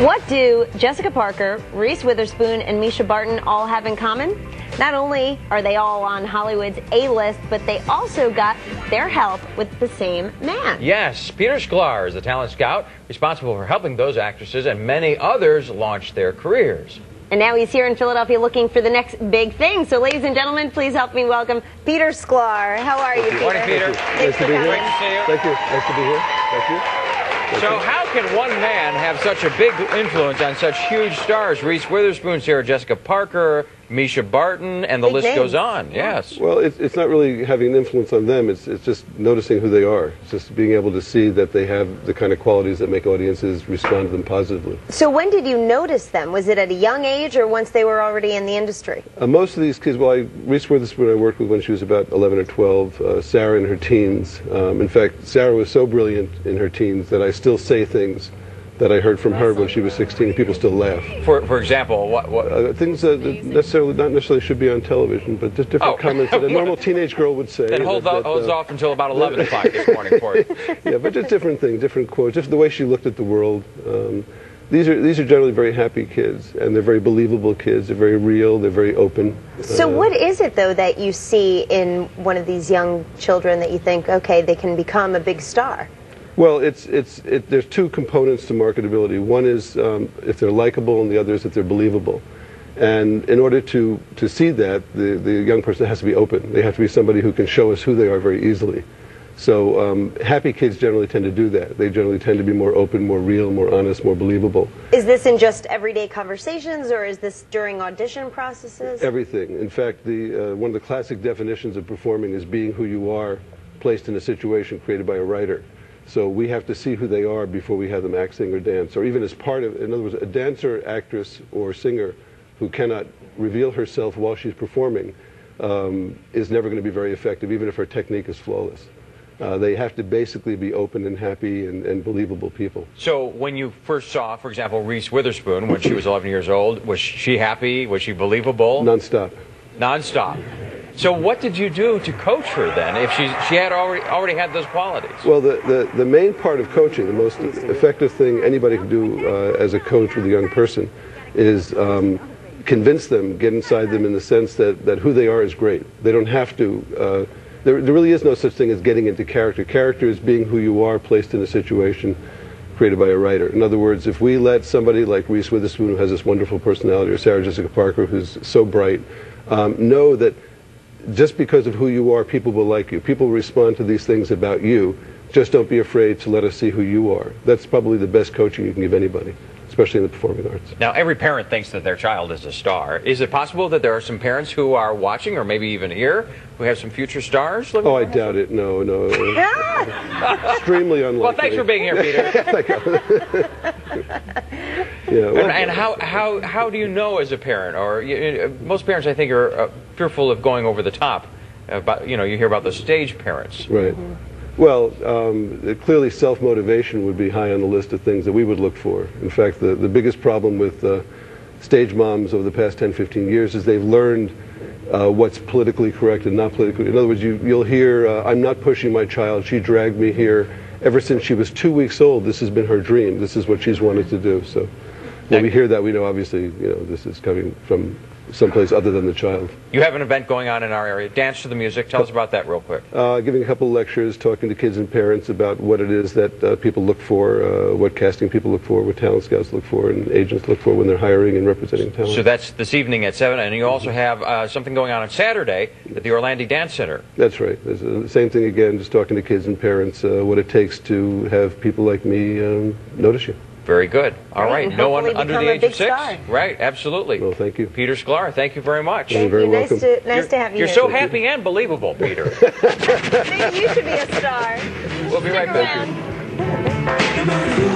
What do Jessica Parker, Reese Witherspoon, and Mischa Barton all have in common? Not only are they all on Hollywood's A-list, but they also got their help with the same man. Yes, Peter Sklar is the talent scout responsible for helping those actresses and many others launch their careers. And now he's here in Philadelphia looking for the next big thing. So, ladies and gentlemen, please help me welcome Peter Sklar. How are you, Peter? Good morning, Peter. Nice to be here. Great to see you. Thank you. Nice to be here. Thank you. So how can one man have such a big influence on such huge stars? Reese Witherspoon, Sara Jessica Parker, Mischa Barton, and the list goes on. Yes. Well, it's not really having an influence on them. It's just noticing who they are. It's just being able to see that they have the kind of qualities that make audiences respond to them positively. So when did you notice them? Was it at a young age or once they were already in the industry? Most of these kids, well, Reese Witherspoon I worked with when she was about 11 or 12, Sara in her teens. In fact, Sara was so brilliant in her teens that I still say things that I heard from her when she was 16, and people still laugh. For example, what? Things that not necessarily should be on television, but just different comments that a normal teenage girl would say. Then holds off until about 11 o'clock this morning for you. Yeah, but just different things, different quotes, just the way she looked at the world. These are generally very happy kids, and they're very believable kids. They're very real. They're very open. So what is it, though, that you see in one of these young children that you think, okay, they can become a big star? Well, there's two components to marketability. One is if they're likable, and the other is if they're believable. And in order to see that, the young person has to be open. They have to be somebody who can show us who they are very easily. So happy kids generally tend to do that. They generally tend to be more open, more real, more honest, more believable. Is this in just everyday conversations, or is this during audition processes? Everything. In fact, one of the classic definitions of performing is being who you are, placed in a situation created by a writer. So we have to see who they are before we have them act, sing, or dance, or even as part of, in other words, a dancer, actress, or singer who cannot reveal herself while she's performing is never going to be very effective, even if her technique is flawless. They have to basically be open and happy and believable people. So when you first saw, for example, Reese Witherspoon when she was 11 years old, was she happy? Was she believable? Non-stop. Non-stop. So what did you do to coach her then, if she had already had those qualities? Well, the main part of coaching, the most effective thing anybody can do as a coach with a young person, is convince them, get inside them in the sense that who they are is great. They don't have to. There really is no such thing as getting into character. Character is being who you are, placed in a situation created by a writer. In other words, if we let somebody like Reese Witherspoon, who has this wonderful personality, or Sara Jessica Parker, who's so bright, know that just because of who you are, people will like you. People respond to these things about you. Just don't be afraid to let us see who you are. That's probably the best coaching you can give anybody, especially in the performing arts. Now, every parent thinks that their child is a star. Is it possible that there are some parents who are watching, or maybe even here, who have some future stars? Oh, I doubt it. No. Extremely unlikely. Well, thanks for being here, Peter. Yeah, well, and how do you know as a parent, or most parents I think are fearful of going over the top. About, you hear about the stage parents. Right. Well, clearly self-motivation would be high on the list of things that we would look for. In fact, the biggest problem with stage moms over the past 10, 15 years is they've learned what's politically correct and not politically. In other words, you'll hear, I'm not pushing my child, she dragged me here. Ever since she was 2 weeks old, this has been her dream. This is what she's wanted to do. So when we hear that, we know obviously, this is coming from someplace other than the child. You have an event going on in our area, Dance to the Music. Tell us about that real quick. Giving a couple of lectures, talking to kids and parents about what it is that people look for, what casting people look for, what talent scouts look for, and agents look for when they're hiring and representing talent. So that's this evening at 7, and you also have something going on Saturday at the Orlando Dance Center. That's right. There's the same thing again, just talking to kids and parents, what it takes to have people like me notice you. Very good. All right. And no one under the age of 6? Star. Right, absolutely. Well, thank you. Peter Sklar, thank you very much. You're very welcome. Nice to have you You're here. so happy and believable, Peter. Maybe you should be a star. We'll be right back. Stick around.